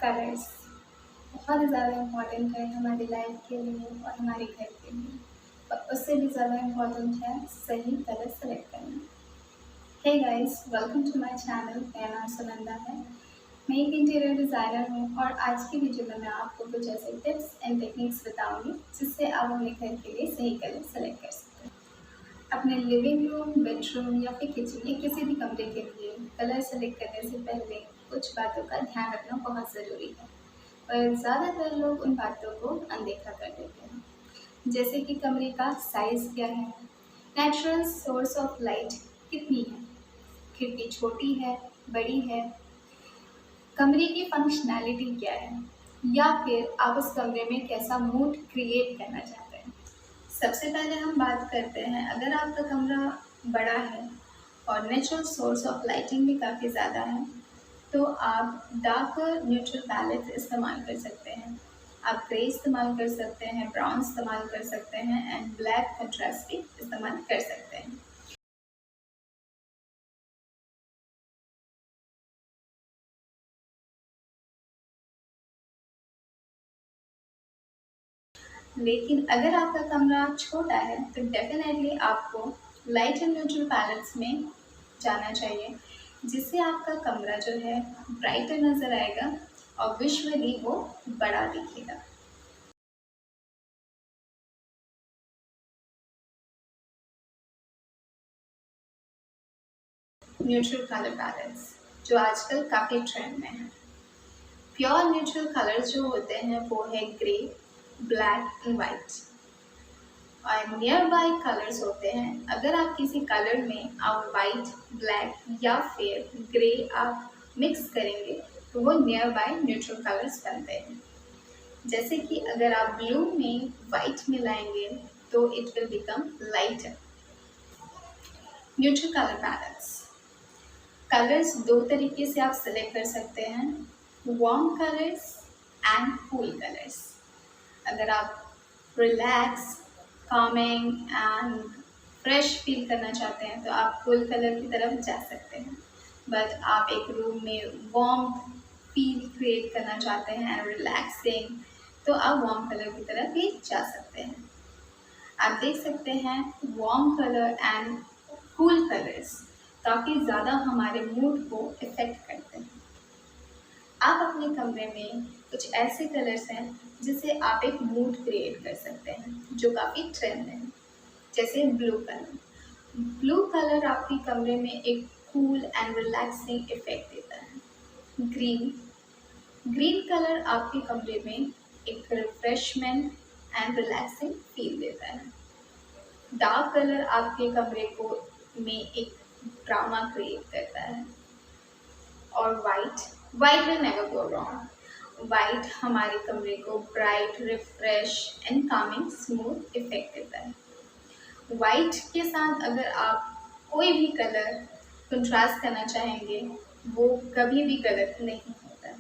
Colours बहुत ही ज़्यादा important है हमारी लाइफ के लिए और हमारे घर के लिए, और उससे भी ज़्यादा इम्पॉर्टेंट है सही कलर सेलेक्ट करना। Hey guys, welcome to my channel. मेरा नाम सुनंदा है। मैं एक इंटीरियर डिज़ाइनर हूँ और आज की वीडियो में मैं आपको कुछ ऐसे टिप्स एंड टेक्निक्स बताऊंगी जिससे आप अपने घर के लिए सही कलर सेलेक्ट कर सकते हैं। अपने लिविंग रूम, बेडरूम या फिर किचन या किसी भी कमरे के लिए कलर सेलेक्ट करने से पहले कुछ बातों का ध्यान रखना बहुत ज़रूरी है, पर ज़्यादातर लोग उन बातों को अनदेखा कर देते हैं। जैसे कि कमरे का साइज़ क्या है, नेचुरल सोर्स ऑफ लाइट कितनी है, खिड़की छोटी है, बड़ी है, कमरे की फंक्शनैलिटी क्या है, या फिर आप उस कमरे में कैसा मूड क्रिएट करना चाहते हैं। सबसे पहले हम बात करते हैं, अगर आपका कमरा बड़ा है और नेचुरल सोर्स ऑफ लाइटिंग भी काफ़ी ज़्यादा है तो आप डार्क न्यूट्रल पैलेट इस्तेमाल कर सकते हैं। आप ग्रे इस्तेमाल कर सकते हैं, ब्राउन इस्तेमाल कर सकते हैं एंड ब्लैक कंट्रास्ट भी इस्तेमाल कर सकते हैं। लेकिन अगर आपका कमरा छोटा है तो डेफिनेटली आपको लाइट एंड न्यूट्रल पैलेट्स में जाना चाहिए, जिससे आपका कमरा जो है ब्राइटर नज़र आएगा और विजुअली वो बड़ा दिखेगा। न्यूट्रल कलर पैलेट्स जो आजकल काफ़ी ट्रेंड में है। प्योर न्यूट्रल कलर्स जो होते हैं वो है ग्रे, ब्लैक एंड वाइट, और नियर बाय कलर्स होते हैं। अगर आप किसी कलर में आप वाइट, ब्लैक या फिर ग्रे आप मिक्स करेंगे तो वो नियर बाय न्यूट्रल कलर्स बनते हैं। जैसे कि अगर आप ब्लू में वाइट मिलाएंगे तो it will become lighter. Neutral colour pallets colours दो तरीके से आप सेलेक्ट कर सकते हैं, warm colours and cool colours. अगर आप relax, Kameng and fresh feel करना चाहते हैं तो आप कूल कलर की तरफ जा सकते हैं, बट आप एक रूम में वार्म फील क्रिएट करना चाहते हैं एंड रिलैक्सिंग तो आप वार्म कलर की तरफ भी जा सकते हैं। आप देख सकते हैं warm colour and cool colours काफ़ी ज़्यादा हमारे मूड को इफ़ेक्ट करते हैं। आप अपने कमरे में कुछ ऐसे कलर्स हैं जिससे आप एक मूड क्रिएट कर सकते हैं जो काफ़ी ट्रेंड है। जैसे ब्लू कलर। ब्लू कलर आपके कमरे में एक कूल एंड रिलैक्सिंग इफ़ेक्ट देता है। ग्रीन कलर आपके कमरे में एक रिफ्रेशमेंट एंड रिलैक्सिंग फील देता है। डार्क कलर आपके कमरे को में एक ड्रामा क्रिएट करता है। और white will never go wrong. White हमारे कमरे को bright, refresh and Kameng smooth effect देता है। वाइट के साथ अगर आप कोई भी कलर कंट्रास्ट करना चाहेंगे वो कभी भी गलत नहीं होता है।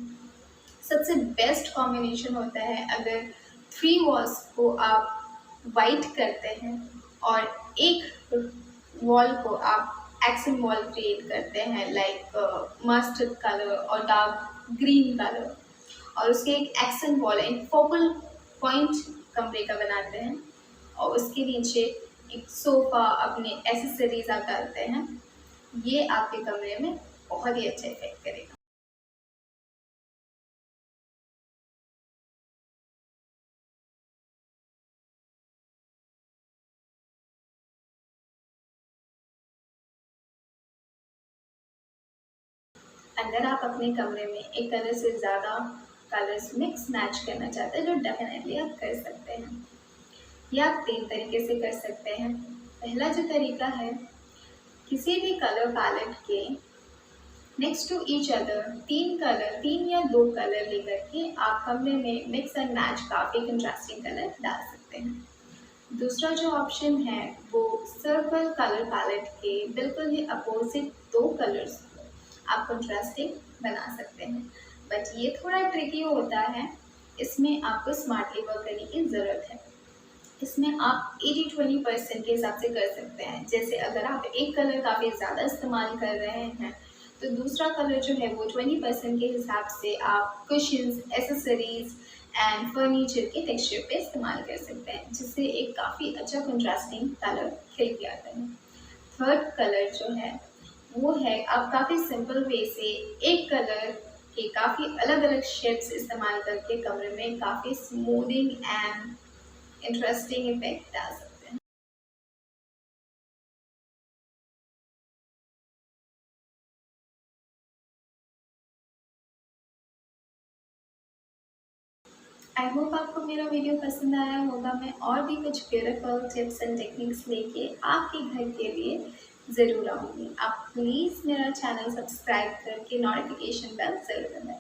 सबसे बेस्ट कॉम्बिनेशन होता है अगर 3 वॉल्स को आप वाइट करते हैं और एक वॉल को आप एक्सेंट वॉल क्रिएट करते हैं, लाइक मस्टर्ड कलर और डार्क ग्रीन कलर, और उसके एक एक्सेंट वॉल, एक फोकल पॉइंट कमरे का बनाते हैं और उसके नीचे एक सोफ़ा, अपने एसेसरीज आप डालते हैं। ये आपके कमरे में बहुत ही अच्छा इफेक्ट करेगा। अगर आप अपने कमरे में एक कलर से ज़्यादा कलर्स मिक्स मैच करना चाहते हैं तो डेफिनेटली आप कर सकते हैं। यह आप 3 तरीके से कर सकते हैं। पहला जो तरीका है, किसी भी कलर पैलेट के नेक्स्ट टू ईच अदर 3 या 2 कलर लेकर के आप कमरे में मिक्स एंड मैच काफ़ी कंट्रास्टिंग कलर डाल सकते हैं। दूसरा जो ऑप्शन है वो सर्कल कलर पैलेट के बिल्कुल ही अपोजिट 2 कलर्स आप कंट्रास्टिंग बना सकते हैं, बट ये थोड़ा ट्रिकी होता है। इसमें आपको स्मार्टली वर्क करने की ज़रूरत है। इसमें आप 80-20% के हिसाब से कर सकते हैं। जैसे अगर आप एक कलर काफ़ी ज़्यादा इस्तेमाल कर रहे हैं तो दूसरा कलर जो है वो 20% के हिसाब से आप कुशन्स, एसेसरीज एंड फर्नीचर के टेक्सचर पे इस्तेमाल कर सकते हैं, जिससे एक काफ़ी अच्छा कंट्रास्टिंग कलर खिल के आता है। थर्ड कलर जो है वो है, आप काफ़ी सिंपल वे से एक कलर के काफ़ी अलग अलग शेड्स इस्तेमाल करके कमरे में काफ़ी स्मूदिंग एंड इंटरेस्टिंग इफेक्ट डाल सकते हैं। आई होप आपको मेरा वीडियो पसंद आया होगा। मैं और भी कुछ ब्यूटीफुल टिप्स एंड टेक्निक्स लेके आपके घर के लिए ज़रूर आऊँगी। आप प्लीज़ मेरा चैनल सब्सक्राइब करके नोटिफिकेशन बेल ज़रूर दबाएं।